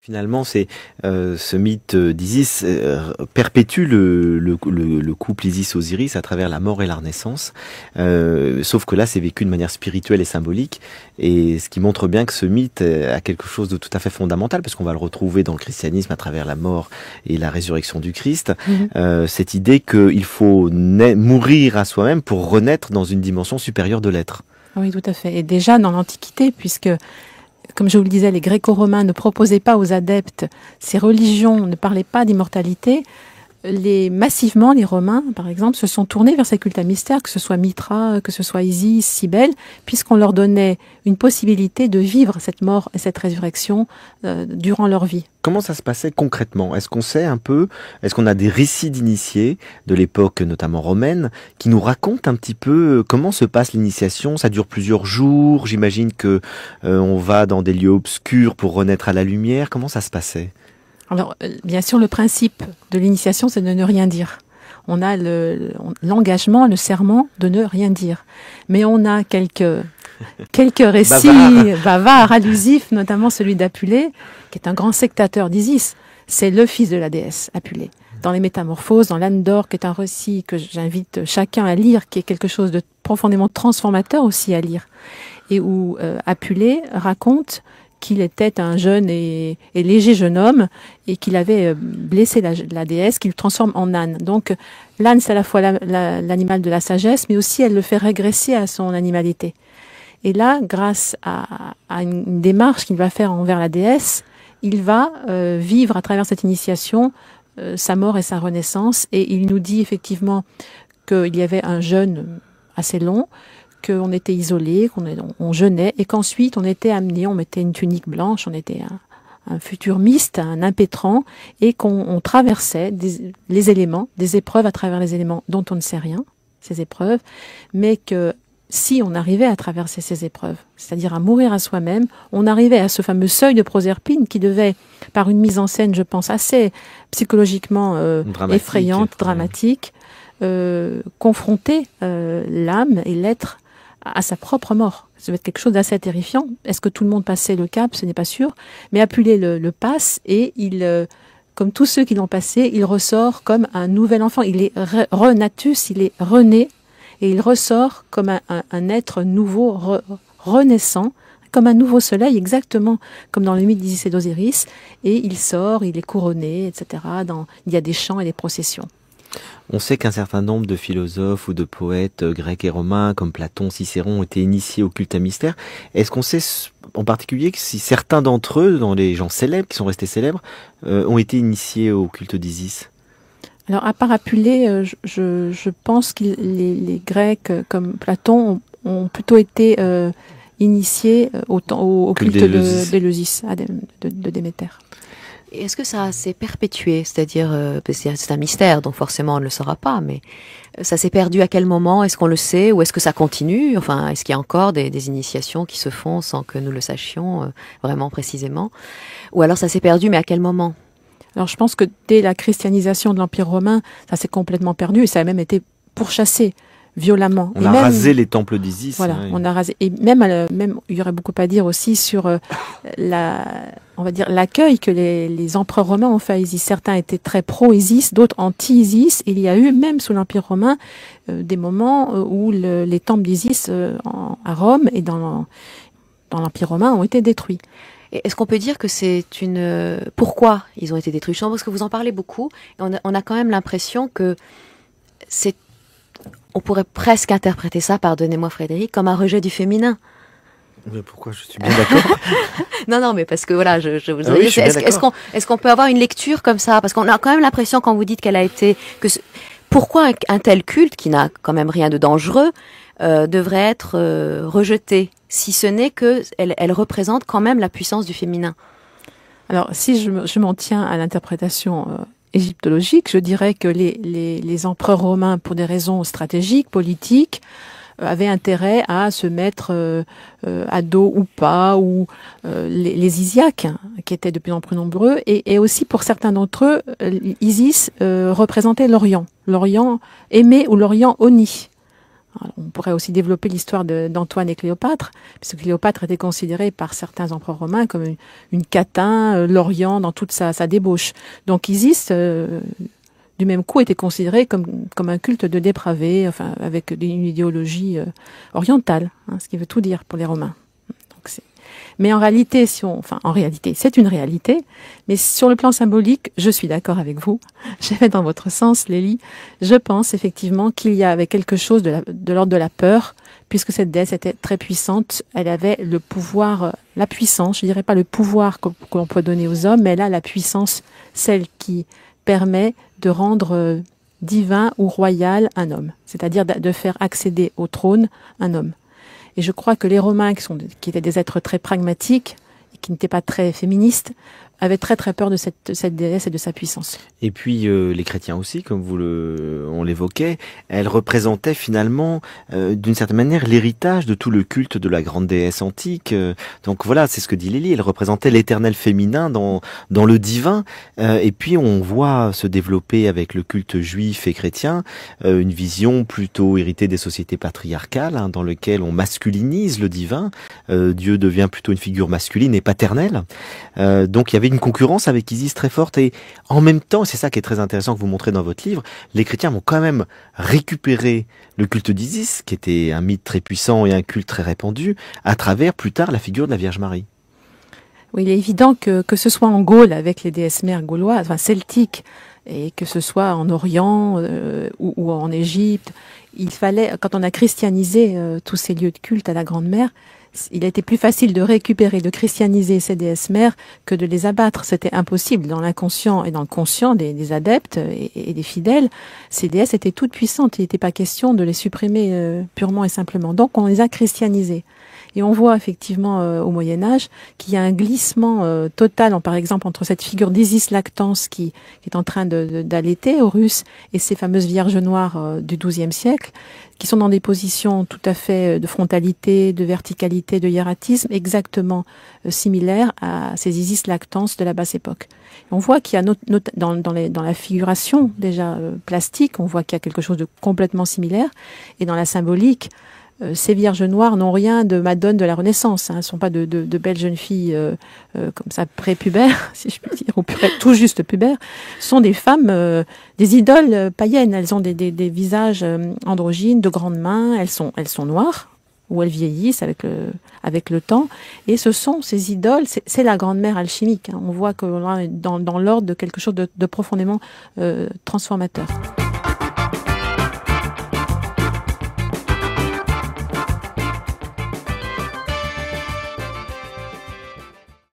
Finalement, c'est ce mythe d'Isis perpétue le couple Isis-Osiris à travers la mort et la renaissance. Sauf que là, c'est vécu de manière spirituelle et symbolique. Et ce qui montre bien que ce mythe a quelque chose de tout à fait fondamental, parce qu'on va le retrouver dans le christianisme à travers la mort et la résurrection du Christ. Cette idée qu'il faut mourir à soi-même pour renaître dans une dimension supérieure de l'être. Oui, tout à fait. Et déjà dans l'Antiquité, puisque comme je vous le disais, les Gréco-Romains ne proposaient pas aux adeptes, ces religions ne parlaient pas d'immortalité. Massivement, les Romains, par exemple, se sont tournés vers ces cultes à mystère, que ce soit Mitra, que ce soit Isis, Cybèle, puisqu'on leur donnait une possibilité de vivre cette mort et cette résurrection durant leur vie. Comment ça se passait concrètement? Est-ce qu'on sait un peu, est-ce qu'on a des récits d'initiés de l'époque notamment romaine qui nous racontent un petit peu comment se passe l'initiation? Ça dure plusieurs jours, j'imagine que on va dans des lieux obscurs pour renaître à la lumière. Comment ça se passait? Alors, bien sûr, le principe de l'initiation, c'est de ne rien dire. On a l'engagement, le serment de ne rien dire. Mais on a quelques récits bavards, allusifs, notamment celui d'Apulée, qui est un grand sectateur d'Isis. C'est le fils de la déesse, Apulée. Dans les Métamorphoses, dans l'Âne d'or, qui est un récit que j'invite chacun à lire, qui est quelque chose de profondément transformateur aussi à lire, et où Apulée raconte qu'il était un jeune et léger jeune homme et qu'il avait blessé la déesse, qu'il transforme en âne. Donc l'âne, c'est à la fois l'animal de la sagesse, mais aussi elle le fait régresser à son animalité. Et là, grâce à une démarche qu'il va faire envers la déesse, il va vivre à travers cette initiation sa mort et sa renaissance. Et il nous dit effectivement qu'il y avait un jeûne assez long, qu'on était isolé, qu'on jeûnait, et qu'ensuite on était amené, on mettait une tunique blanche, on était un futuriste, un impétrant, et qu'on traversait les éléments, des épreuves à travers les éléments dont on ne sait rien, ces épreuves, mais que si on arrivait à traverser ces épreuves, c'est-à-dire à mourir à soi-même, on arrivait à ce fameux seuil de Proserpine qui devait, par une mise en scène, je pense, assez psychologiquement effrayante, dramatique, confronter l'âme et l'être à sa propre mort. Ça va être quelque chose d'assez terrifiant. Est-ce que tout le monde passait le cap? Ce n'est pas sûr. Mais Apulée le passe et il, comme tous ceux qui l'ont passé, il ressort comme un nouvel enfant. Il est renatus, il est rené et il ressort comme un être nouveau, renaissant, comme un nouveau soleil, exactement comme dans le mythe d'Isis et d'Osiris. Et il sort, il est couronné, etc. Il y a des chants et des processions. On sait qu'un certain nombre de philosophes ou de poètes grecs et romains, comme Platon, Cicéron, ont été initiés au culte à mystère. Est-ce qu'on sait en particulier que si certains d'entre eux, dans les gens célèbres, qui sont restés célèbres, ont été initiés au culte d'Isis? Alors, à part Apulée, je pense que les Grecs, comme Platon, ont plutôt été initiés au culte d'Éleusis, de Déméter. Est-ce que ça s'est perpétué? C'est-à-dire, c'est un mystère, donc forcément on ne le saura pas, mais ça s'est perdu à quel moment? Est-ce qu'on le sait? Ou est-ce que ça continue? Enfin, est-ce qu'il y a encore des initiations qui se font sans que nous le sachions vraiment précisément? Ou alors ça s'est perdu, mais à quel moment? Alors je pense que dès la christianisation de l'Empire romain, ça s'est complètement perdu et ça a même été pourchassé violemment. On a rasé les temples d'Isis. Voilà, hein, on a rasé. Et même, il y aurait beaucoup à dire aussi sur on va dire, l'accueil que les empereurs romains ont fait à Isis. Certains étaient très pro-Isis, d'autres anti-Isis. Il y a eu, même sous l'Empire romain, des moments où les temples d'Isis à Rome et dans l'Empire romain ont été détruits. Est-ce qu'on peut dire que c'est pourquoi ils ont été détruits? Parce que vous en parlez beaucoup, et on a quand même l'impression que on pourrait presque interpréter ça, pardonnez-moi Frédéric, comme un rejet du féminin. Mais pourquoi? Je suis bien d'accord. Non, mais parce que voilà, je vous oui, est-ce qu'on peut avoir une lecture comme ça? Parce qu'on a quand même l'impression, quand vous dites qu'elle a été, pourquoi un tel culte, qui n'a quand même rien de dangereux, devrait être rejeté, si ce n'est que elle représente quand même la puissance du féminin? Alors, si je m'en tiens à l'interprétation égyptologique, je dirais que les empereurs romains, pour des raisons stratégiques, politiques, avaient intérêt à se mettre à dos ou pas, ou les Isiaques, qui étaient de plus en plus nombreux, et aussi pour certains d'entre eux, Isis représentait l'Orient aimé ou l'Orient honni. Alors, on pourrait aussi développer l'histoire d'Antoine et Cléopâtre, puisque Cléopâtre était considérée par certains empereurs romains comme une catin, l'Orient dans toute sa débauche. Donc Isis, du même coup, était considéré comme un culte de dépravé, enfin avec une idéologie orientale, hein, ce qui veut tout dire pour les Romains. Mais en réalité, c'est une réalité. Mais sur le plan symbolique, je suis d'accord avec vous. Je vais dans votre sens, Lélie. Je pense effectivement qu'il y avait quelque chose de l'ordre de la peur, puisque cette déesse était très puissante. Elle avait le pouvoir, la puissance, je dirais pas le pouvoir que l'on peut donner aux hommes, mais elle a la puissance, celle qui permet de rendre divin ou royal un homme. C'est-à-dire de faire accéder au trône un homme. Et je crois que les Romains, qui étaient des êtres très pragmatiques, et qui n'étaient pas très féministes, avaient très très peur de cette déesse et de sa puissance. Et puis les chrétiens aussi, comme on l'évoquait, elle représentait finalement d'une certaine manière l'héritage de tout le culte de la grande déesse antique. Donc voilà, c'est ce que dit Lélie, elle représentait l'éternel féminin dans le divin. Et puis on voit se développer avec le culte juif et chrétien une vision plutôt héritée des sociétés patriarcales, hein, dans lequel on masculinise le divin. Dieu devient plutôt une figure masculine et paternelle. Donc il y avait une concurrence avec Isis très forte, et en même temps, c'est ça qui est très intéressant que vous montrez dans votre livre, les chrétiens vont quand même récupérer le culte d'Isis, qui était un mythe très puissant et un culte très répandu, à travers plus tard la figure de la Vierge Marie. Oui, il est évident que ce soit en Gaule avec les déesses mères gauloises, enfin celtiques, et que ce soit en Orient ou en Égypte, il fallait, quand on a christianisé tous ces lieux de culte à la Grande Mère, il a été plus facile de récupérer, de christianiser ces déesses mères que de les abattre. C'était impossible dans l'inconscient et dans le conscient des adeptes et des fidèles. Ces déesses étaient toutes puissantes. Il n'était pas question de les supprimer purement et simplement. Donc on les a christianisées. Et on voit effectivement au Moyen-Âge qu'il y a un glissement total, par exemple, entre cette figure d'Isis Lactance qui est en train d'allaiter Horus et ces fameuses Vierges noires du XIIe siècle, qui sont dans des positions tout à fait de frontalité, de verticalité, de hiératisme, exactement similaires à ces Isis Lactance de la basse époque. Et on voit qu'il y a dans la figuration déjà plastique, on voit qu'il y a quelque chose de complètement similaire, et dans la symbolique, ces Vierges noires n'ont rien de Madone de la Renaissance. Hein. Elles ne sont pas de belles jeunes filles comme ça prépubères, si je puis dire, ou tout juste pubères. Ce sont des femmes, des idoles païennes. Elles ont des visages androgynes, de grandes mains. Elles sont noires, ou elles vieillissent avec le temps. Et ce sont ces idoles, c'est la Grande Mère alchimique. Hein. On voit que l'on est dans l'ordre de quelque chose de profondément transformateur.